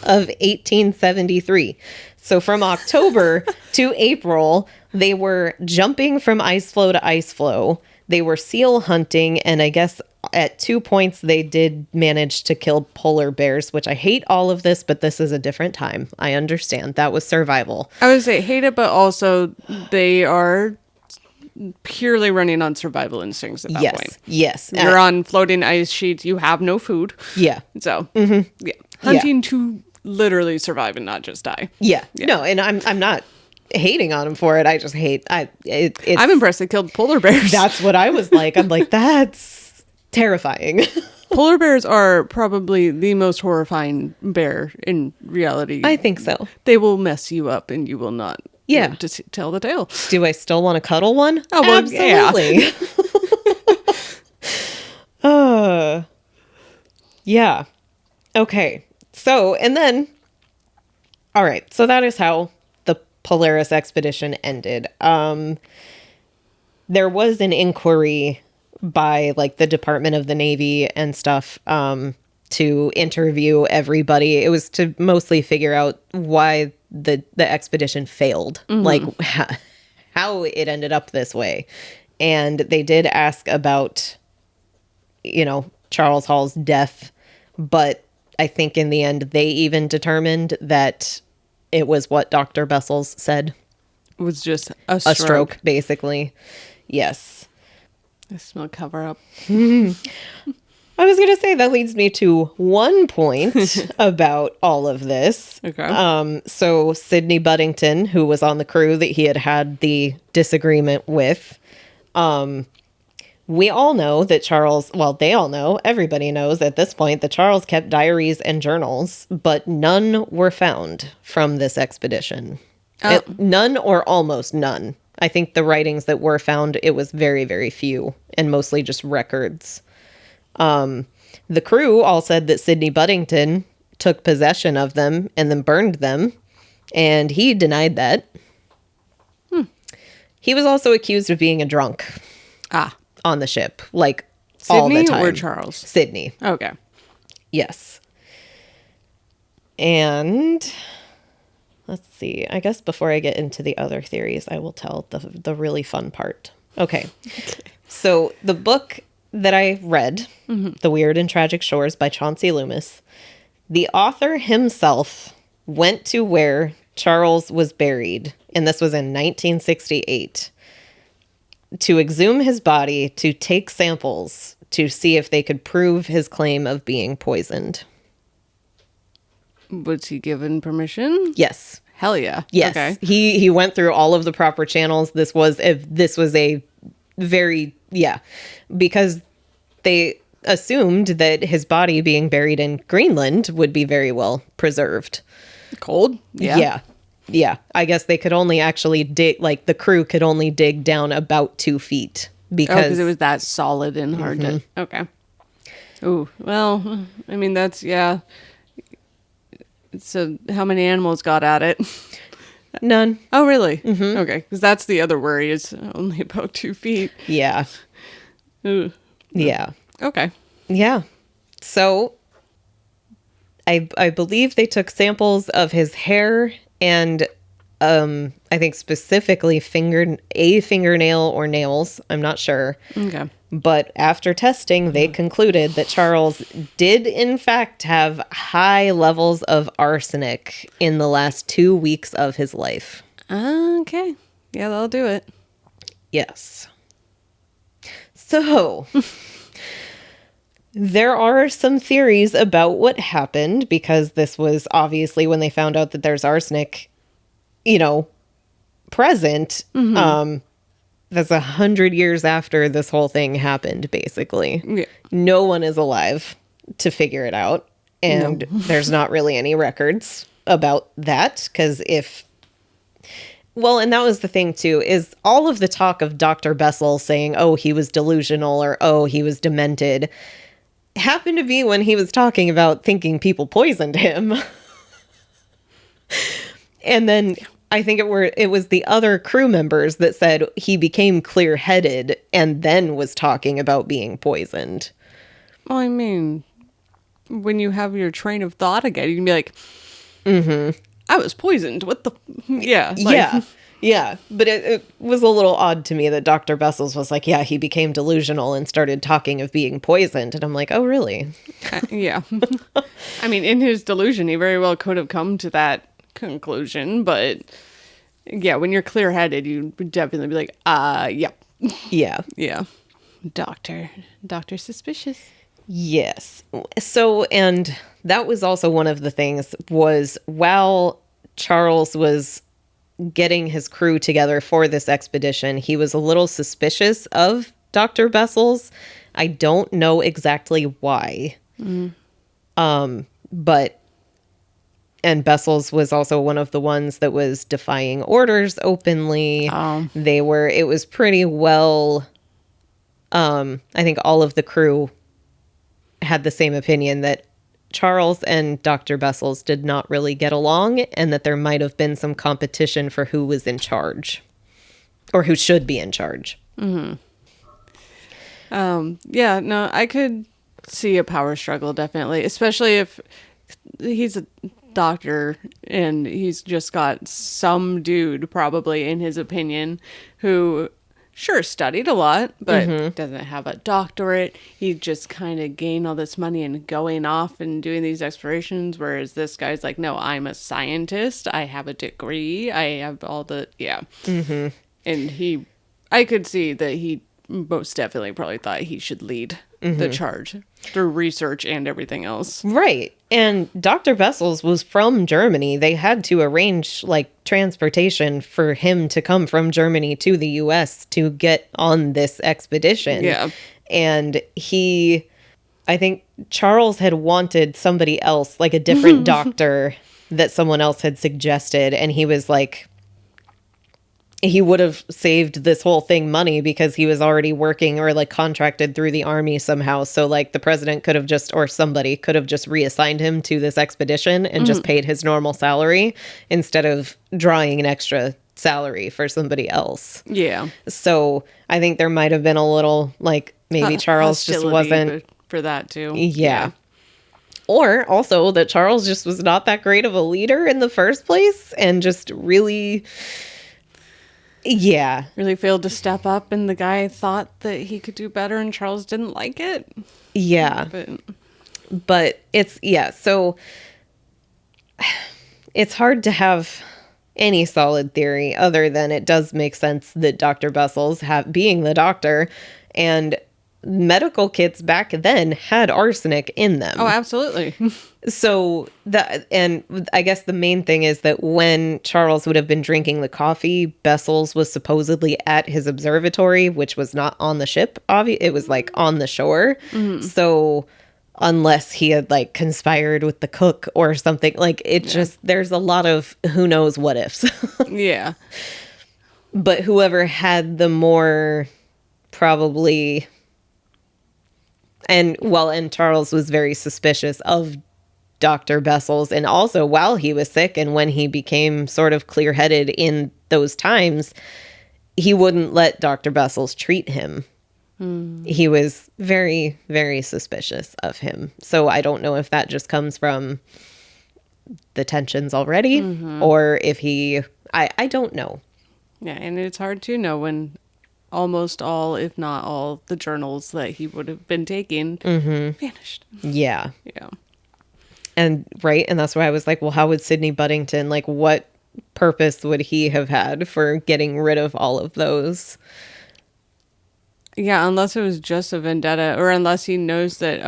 Speaker 2: of 1873. So from October to April, they were jumping from ice floe to ice floe. They were seal hunting, and I guess at 2 points they did manage to kill polar bears, which I hate all of this, but this is a different time. I understand. That was survival.
Speaker 1: I would say hate it, but also they are purely running on survival instincts at that point.
Speaker 2: Yes.
Speaker 1: You're on floating ice sheets. You have no food.
Speaker 2: Yeah.
Speaker 1: So, yeah. Hunting to literally survive and not just die.
Speaker 2: Yeah. No, and I'm not hating on him for it. I just hate it's
Speaker 1: I'm impressed they killed polar bears.
Speaker 2: That's what I was like. I'm like, that's terrifying.
Speaker 1: Polar bears are probably the most horrifying bear in reality.
Speaker 2: I think so.
Speaker 1: They will mess you up and you will not
Speaker 2: Yeah.
Speaker 1: live to tell the tale.
Speaker 2: Do I still want to cuddle one?
Speaker 1: Oh, well,
Speaker 2: absolutely. Yeah. Okay. So, and then, all right. So that is how the Polaris expedition ended. There was an inquiry by like the Department of the Navy and stuff to interview everybody. It was to mostly figure out why the expedition failed, like how it ended up this way. And they did ask about, Charles Hall's death, but I think in the end they even determined that it was what Dr. Bessels said.
Speaker 1: It was just
Speaker 2: A stroke, basically. Yes.
Speaker 1: I smell cover up.
Speaker 2: I was going to say that leads me to one point about all of this.
Speaker 1: Okay.
Speaker 2: So Sidney Buddington, who was on the crew that he had the disagreement with, we all know that Charles, well, they all know, everybody knows at this point that Charles kept diaries and journals, but none were found from this expedition. None or almost none. I think the writings that were found, it was very, very few and mostly just records. The crew all said that Sidney Buddington took possession of them and then burned them, and he denied that. He was also accused of being a drunk on the ship, like all the
Speaker 1: Sydney
Speaker 2: time.
Speaker 1: or Charles?
Speaker 2: Sidney.
Speaker 1: Okay.
Speaker 2: Yes. And let's see. I guess before I get into the other theories, I will tell the really fun part. Okay. So the book that I read, The Weird and Tragic Shores by Chauncey Loomis, the author himself went to where Charles was buried, and this was in 1968, to exhume his body, to take samples, to see if they could prove his claim of being poisoned.
Speaker 1: Was he given permission?
Speaker 2: Yes.
Speaker 1: Hell yeah.
Speaker 2: Yes.
Speaker 1: Okay.
Speaker 2: He went through all of the proper channels. This was a very, because they assumed that his body being buried in Greenland would be very well preserved.
Speaker 1: Cold? Yeah.
Speaker 2: Yeah. I guess they could only actually dig, like the crew could only dig down about 2 feet because
Speaker 1: it was that solid and hard to. Okay. Ooh, well, I mean, that's, yeah. So how many animals got at it?
Speaker 2: none.
Speaker 1: Oh, really? Okay. Because that's the other worry is only about 2 feet.
Speaker 2: Yeah.
Speaker 1: Ooh.
Speaker 2: Yeah.
Speaker 1: Okay.
Speaker 2: Yeah. So I believe they took samples of his hair and I think specifically fingernail or nails. I'm not sure.
Speaker 1: Okay.
Speaker 2: But after testing, they concluded that Charles did in fact have high levels of arsenic in the last 2 weeks of his life.
Speaker 1: Okay. Yeah, that'll do it.
Speaker 2: Yes. So there are some theories about what happened because this was obviously when they found out that there's arsenic, present. That's 100 years after this whole thing happened, basically.
Speaker 1: Yeah.
Speaker 2: No one is alive to figure it out. And there's not really any records about that because and that was the thing too, is all of the talk of Dr. Bessel saying, oh, he was delusional or, oh, he was demented happened to be when he was talking about thinking people poisoned him. And then I think it was the other crew members that said he became clear-headed and then was talking about being poisoned.
Speaker 1: Well, I mean, when you have your train of thought again, you can be like, I was poisoned. What the? Yeah.
Speaker 2: Yeah. But it was a little odd to me that Dr. Bessels was like, yeah, he became delusional and started talking of being poisoned. And I'm like, oh, really?
Speaker 1: Yeah. I mean, in his delusion, he very well could have come to that conclusion. But yeah, when you're clear-headed, you would definitely be like, yep.
Speaker 2: Yeah.
Speaker 1: Yeah. Doctor suspicious.
Speaker 2: Yes. So, and that was also one of the things was while Charles was getting his crew together for this expedition, he was a little suspicious of Dr. Bessels. I don't know exactly why. But Bessels was also one of the ones that was defying orders openly. It was pretty well, I think all of the crew had the same opinion that Charles and Dr. Bessels did not really get along and that there might have been some competition for who was in charge or who should be in charge.
Speaker 1: Yeah, no, I could see a power struggle, definitely, especially if he's a doctor and he's just got some dude, probably in his opinion, who sure studied a lot, but doesn't have a doctorate. He just kind of gained all this money and going off and doing these explorations, whereas this guy's like, no, I'm a scientist. I have a degree. I have all the, yeah. And I could see that he most definitely probably thought he should lead the charge through research and everything else.
Speaker 2: Right. And Dr. Bessels was from Germany. They had to arrange transportation for him to come from Germany to the US to get on this expedition.
Speaker 1: Yeah.
Speaker 2: And I think Charles had wanted somebody else, like a different doctor that someone else had suggested. And he was like, he would have saved this whole thing money because he was already working or contracted through the army somehow. So the president could have or somebody could have just reassigned him to this expedition and just paid his normal salary instead of drawing an extra salary for somebody else.
Speaker 1: Yeah.
Speaker 2: So I think there might have been a little maybe Charles just wasn't
Speaker 1: for that too.
Speaker 2: Yeah. Or also that Charles just was not that great of a leader in the first place and just really, yeah.
Speaker 1: Really failed to step up, and the guy thought that he could do better, and Charles didn't like it.
Speaker 2: Yeah. But it's, yeah, so it's hard to have any solid theory other than it does make sense that Dr. Bessel's being the doctor, and medical kits back then had arsenic in them.
Speaker 1: Oh, absolutely.
Speaker 2: So and I guess the main thing is that when Charles would have been drinking the coffee, Bessel's was supposedly at his observatory, which was not on the ship. It was like on the shore. Mm-hmm. So unless he had like conspired with the cook or something, like just, there's a lot of who knows what ifs.
Speaker 1: Yeah.
Speaker 2: But whoever had the more probably, and Charles was very suspicious of Dr. Bessel's, and also while he was sick and when he became sort of clear-headed in those times, he wouldn't let Dr. Bessel's treat him. He was very, very suspicious of him. So I don't know if that just comes from the tensions already, or if I don't know.
Speaker 1: Yeah, and it's hard to know when almost all, if not all, the journals that he would have been taking vanished.
Speaker 2: Yeah.
Speaker 1: Yeah.
Speaker 2: And that's why I was like, well, how would Sidney Buddington, like, what purpose would he have had for getting rid of all of those?
Speaker 1: Yeah, unless it was just a vendetta, or unless he knows that,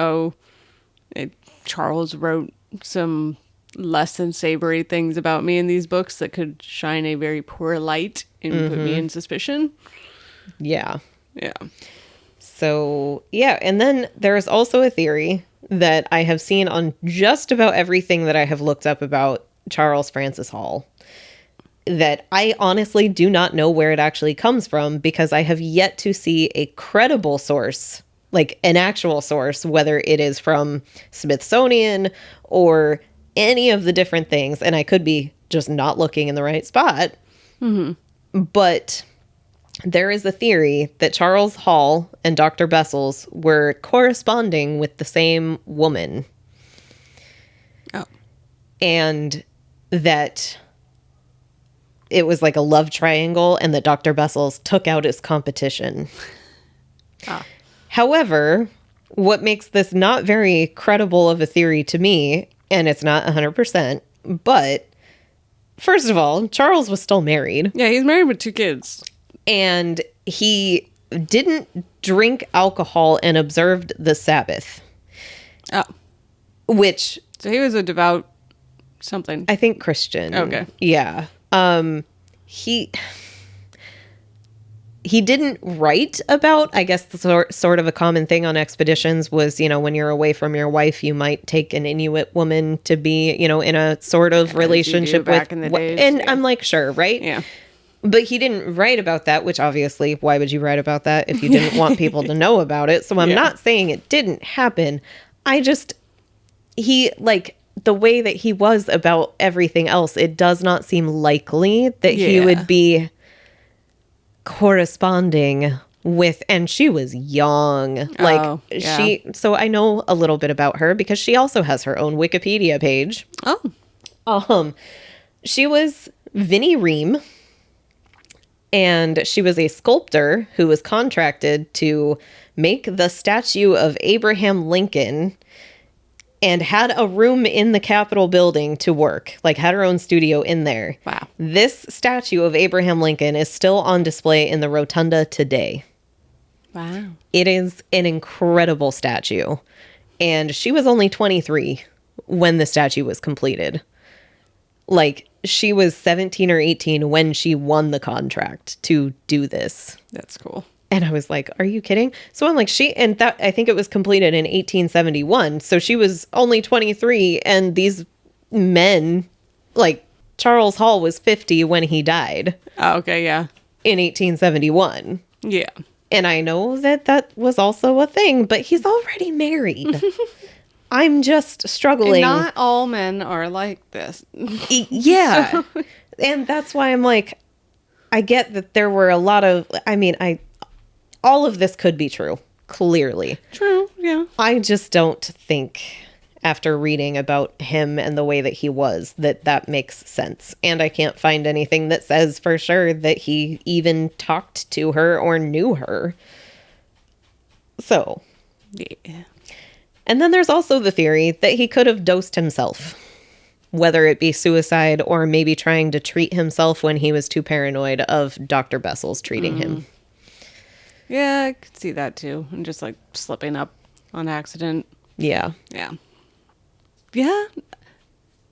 Speaker 1: Charles wrote some less than savory things about me in these books that could shine a very poor light and put me in suspicion.
Speaker 2: Yeah.
Speaker 1: Yeah.
Speaker 2: So, yeah. And then there's also a theory that I have seen on just about everything that I have looked up about Charles Francis Hall, that I honestly do not know where it actually comes from, because I have yet to see a credible source, like an actual source, whether it is from Smithsonian or any of the different things. And I could be just not looking in the right spot. But there is a theory that Charles Hall and Dr. Bessel's were corresponding with the same woman.
Speaker 1: Oh.
Speaker 2: And that it was like a love triangle, and that Dr. Bessel's took out his competition. However, what makes this not very credible of a theory to me, and it's not 100%, but first of all, Charles was still married.
Speaker 1: Yeah, he's married with 2 kids.
Speaker 2: And he didn't drink alcohol and observed the Sabbath.
Speaker 1: Oh.
Speaker 2: Which...
Speaker 1: So he was a devout something.
Speaker 2: I think Christian.
Speaker 1: Okay.
Speaker 2: Yeah. He didn't write about, I guess, the sort of a common thing on expeditions was, when you're away from your wife, you might take an Inuit woman to be, in a sort of relationship with.
Speaker 1: Back in the days,
Speaker 2: and I'm like, sure, right?
Speaker 1: Yeah.
Speaker 2: But he didn't write about that, which obviously, why would you write about that if you didn't want people to know about it? So I'm not saying it didn't happen. The way that he was about everything else, it does not seem likely that he would be corresponding with, and she was young. So I know a little bit about her because she also has her own Wikipedia page.
Speaker 1: Oh.
Speaker 2: She was Vinnie Ream, and she was a sculptor who was contracted to make the statue of Abraham Lincoln, and had a room in the Capitol building to work, had her own studio in there.
Speaker 1: Wow.
Speaker 2: This statue of Abraham Lincoln is still on display in the rotunda today.
Speaker 1: Wow.
Speaker 2: It is an incredible statue. And she was only 23 when the statue was completed. She was 17 or 18 when she won the contract to do this.
Speaker 1: That's cool.
Speaker 2: And I was like, are you kidding? So I'm like, I think it was completed in 1871. So she was only 23. And these men, Charles Hall was 50 when he died.
Speaker 1: Oh, okay, yeah.
Speaker 2: In 1871.
Speaker 1: Yeah.
Speaker 2: And I know that was also a thing, but he's already married. I'm just struggling.
Speaker 1: And not all men are like this.
Speaker 2: Yeah. And that's why I'm like, I get that there were a lot of, all of this could be true, clearly.
Speaker 1: True, yeah.
Speaker 2: I just don't think, after reading about him and the way that he was, that makes sense. And I can't find anything that says for sure that he even talked to her or knew her. So,
Speaker 1: Yeah.
Speaker 2: and then there's also the theory that he could have dosed himself, whether it be suicide or maybe trying to treat himself when he was too paranoid of Dr. Bessel's treating him.
Speaker 1: Yeah, I could see that too. And just like slipping up on accident.
Speaker 2: Yeah.
Speaker 1: Yeah. Yeah.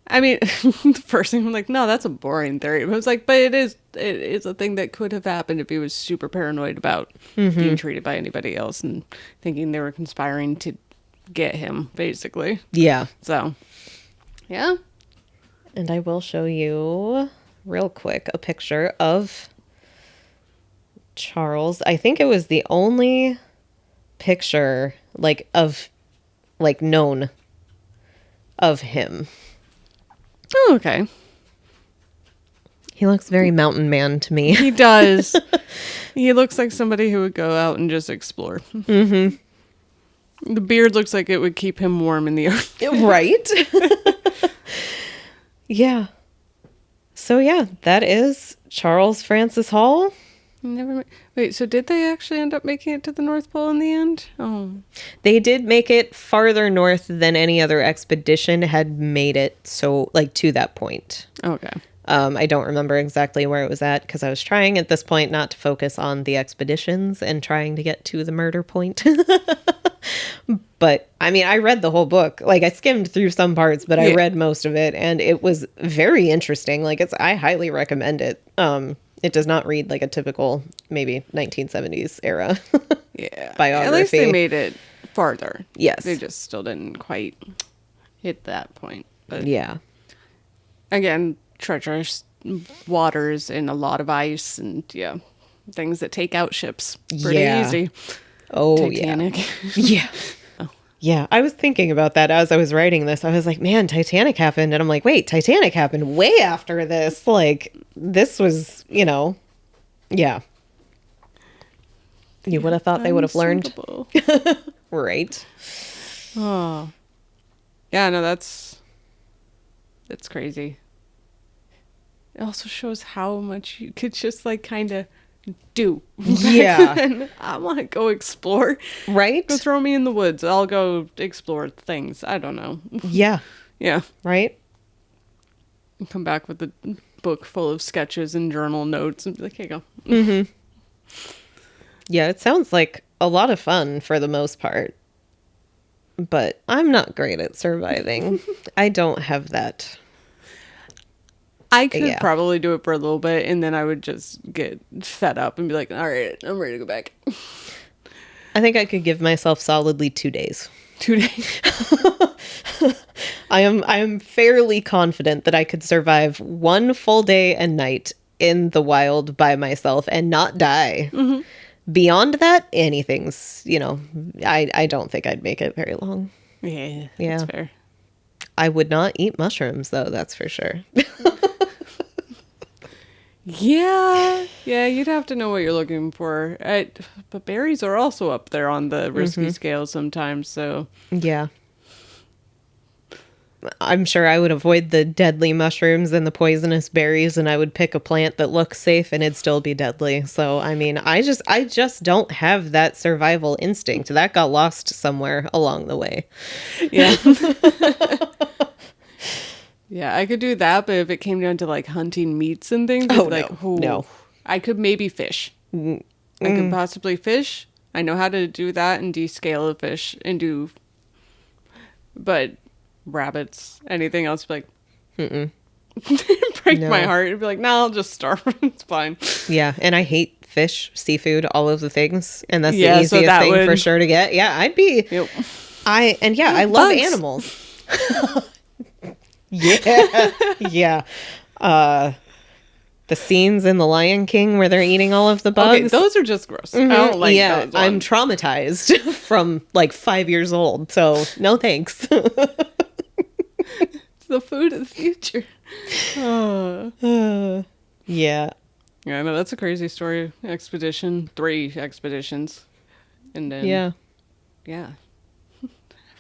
Speaker 1: I mean, the first thing I'm like, no, that's a boring theory. But I was like, but it is a thing that could have happened if he was super paranoid about being treated by anybody else and thinking they were conspiring to get him, basically.
Speaker 2: Yeah.
Speaker 1: So, yeah.
Speaker 2: And I will show you real quick a picture of Charles. I think it was the only picture known of him.
Speaker 1: Oh, okay.
Speaker 2: He looks very mountain man to me.
Speaker 1: He does. He looks like somebody who would go out and just explore. Mm-hmm. The beard looks like it would keep him warm in the earth.
Speaker 2: Right? Yeah. So yeah, that is Charles Francis Hall.
Speaker 1: Wait, so did they actually end up making it to the North Pole in the end? Oh.
Speaker 2: They did make it farther north than any other expedition had made it, so to that point.
Speaker 1: Okay.
Speaker 2: I don't remember exactly where it was at because I was trying at this point not to focus on the expeditions and trying to get to the murder point. But I mean, I read the whole book. I skimmed through some parts, but I read most of it, and it was very interesting. I highly recommend it. It does not read like a typical maybe 1970s era biography.
Speaker 1: At least they made it farther.
Speaker 2: Yes.
Speaker 1: They just still didn't quite hit that point. But
Speaker 2: yeah.
Speaker 1: Again, treacherous waters and a lot of ice and things that take out ships pretty easy.
Speaker 2: Oh,
Speaker 1: Titanic.
Speaker 2: Yeah. Yeah, I was thinking about that as I was writing this. I was like, man, Titanic happened. And I'm like, wait, Titanic happened way after this. This was, yeah. You would have thought they would have learned. Right.
Speaker 1: Oh. Yeah, no, that's crazy. It also shows how much you could just kind of do.
Speaker 2: Yeah.
Speaker 1: I want to go explore.
Speaker 2: Right?
Speaker 1: Go throw me in the woods. I'll go explore things. I don't know.
Speaker 2: Yeah.
Speaker 1: Yeah.
Speaker 2: Right?
Speaker 1: And come back with a book full of sketches and journal notes and be like, here you go.
Speaker 2: Mm-hmm. Yeah, it sounds like a lot of fun for the most part. But I'm not great at surviving. I don't have that.
Speaker 1: I could probably do it for a little bit, and then I would just get fed up and be like, all right, I'm ready to go back.
Speaker 2: I think I could give myself solidly 2 days.
Speaker 1: 2 days.
Speaker 2: I am fairly confident that I could survive 1 full day and night in the wild by myself and not die. Mm-hmm. Beyond that, anything's, I don't think I'd make it very long.
Speaker 1: Yeah, that's fair.
Speaker 2: I would not eat mushrooms, though, that's for sure.
Speaker 1: Yeah, you'd have to know what you're looking for. But berries are also up there on the risky scale sometimes, so...
Speaker 2: Yeah. I'm sure I would avoid the deadly mushrooms and the poisonous berries, and I would pick a plant that looks safe and it'd still be deadly. So, I mean, I just don't have that survival instinct. That got lost somewhere along the way.
Speaker 1: Yeah. Yeah, I could do that, but if it came down to hunting meats and things,
Speaker 2: no.
Speaker 1: I could maybe fish. I could possibly fish. I know how to do that and descale a fish and but rabbits, anything else, break my heart. It'd be like, no, I'll just starve. It's fine.
Speaker 2: Yeah, and I hate fish, seafood, all of the things, and that's the easiest thing for sure to get. Yeah, I'd be.
Speaker 1: Yep.
Speaker 2: I love animals. Yeah. The scenes in The Lion King where they're eating all of the bugs.
Speaker 1: Okay, those are just gross. I don't like those ones.
Speaker 2: I'm traumatized from 5 years old, so no thanks.
Speaker 1: It's the food of the future.
Speaker 2: Yeah.
Speaker 1: Yeah, no, that's a crazy story. 3 expeditions. And then... Yeah.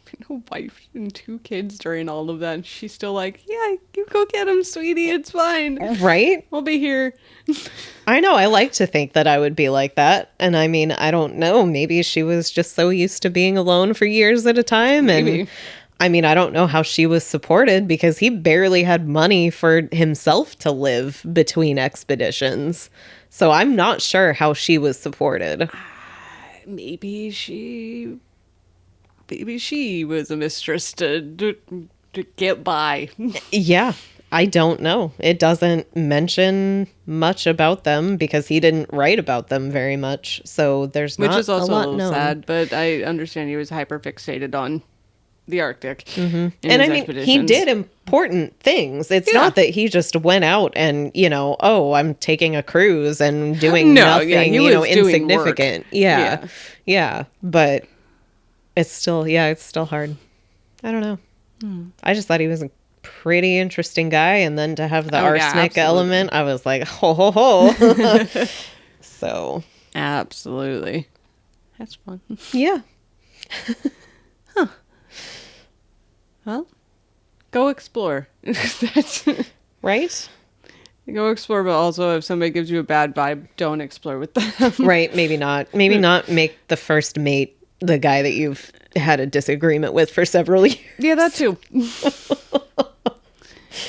Speaker 1: having a wife and 2 kids during all of that. And she's still like, yeah, you go get him, sweetie. It's fine.
Speaker 2: Right?
Speaker 1: I'll be here.
Speaker 2: I know. I like to think that I would be like that. And I mean, I don't know. Maybe she was just so used to being alone for years at a time.
Speaker 1: Maybe.
Speaker 2: And I mean, I don't know how she was supported because he barely had money for himself to live between expeditions. So I'm not sure how she was supported.
Speaker 1: Maybe she was a mistress to get by.
Speaker 2: Yeah, I don't know. It doesn't mention much about them because he didn't write about them very much. So there's
Speaker 1: Which
Speaker 2: not
Speaker 1: is also
Speaker 2: a lot
Speaker 1: a little
Speaker 2: known.
Speaker 1: sad, but I understand he was hyper fixated on the Arctic.
Speaker 2: And I mean, he did important things. It's
Speaker 1: Yeah.
Speaker 2: not that he just went out and, oh, I'm taking a cruise and doing
Speaker 1: No,
Speaker 2: nothing,
Speaker 1: yeah, he was doing
Speaker 2: insignificant.
Speaker 1: work.
Speaker 2: Yeah. Yeah. But it's still hard. I don't know. I just thought he was a pretty interesting guy. And then to have the
Speaker 1: Oh, yeah,
Speaker 2: arsenic
Speaker 1: absolutely.
Speaker 2: element, I was like, ho, ho, ho. So,
Speaker 1: Absolutely. That's fun.
Speaker 2: yeah.
Speaker 1: Well, go explore. That's...
Speaker 2: Right?
Speaker 1: Go explore, but also if somebody gives you a bad vibe, don't explore with them.
Speaker 2: Right. Maybe not. Maybe not make the first mate the guy that you've had a disagreement with for several years.
Speaker 1: Yeah, that too.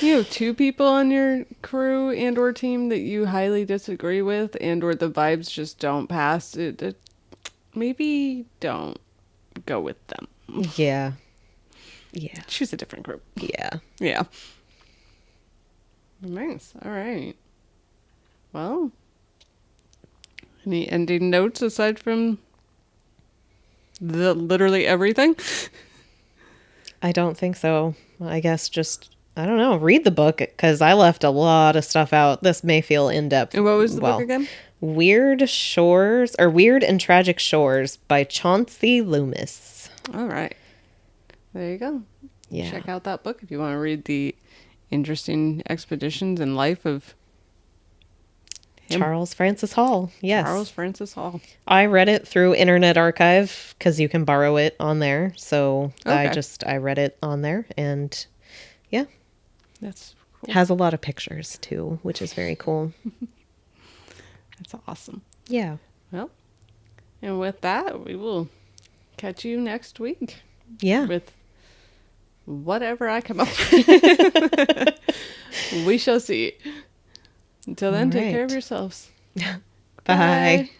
Speaker 1: You have 2 people on your crew and or team that you highly disagree with and or the vibes just don't pass. Maybe don't go with them.
Speaker 2: Yeah. Yeah.
Speaker 1: Choose a different group.
Speaker 2: Yeah.
Speaker 1: Yeah. Nice. All right. Well, any ending notes aside from the literally everything?
Speaker 2: I don't think so. I guess just, I don't know, read the book because I left a lot of stuff out. This may feel in depth.
Speaker 1: And what was the book again?
Speaker 2: Weird and Tragic Shores by Chauncey Loomis.
Speaker 1: All right. There you go.
Speaker 2: Yeah.
Speaker 1: Check out that book if you want to read the interesting expeditions and life of him.
Speaker 2: Charles Francis Hall. Yes.
Speaker 1: Charles Francis Hall.
Speaker 2: I read it through Internet Archive because you can borrow it on there. So
Speaker 1: Okay.
Speaker 2: I read it on there and yeah,
Speaker 1: That's cool.
Speaker 2: has a lot of pictures too, which is very cool.
Speaker 1: That's awesome.
Speaker 2: Yeah.
Speaker 1: Well, and with that, we will catch you next week
Speaker 2: Yeah.
Speaker 1: with whatever I come up with. We shall see. Until then, take care of
Speaker 2: Alright.
Speaker 1: yourselves.
Speaker 2: Bye.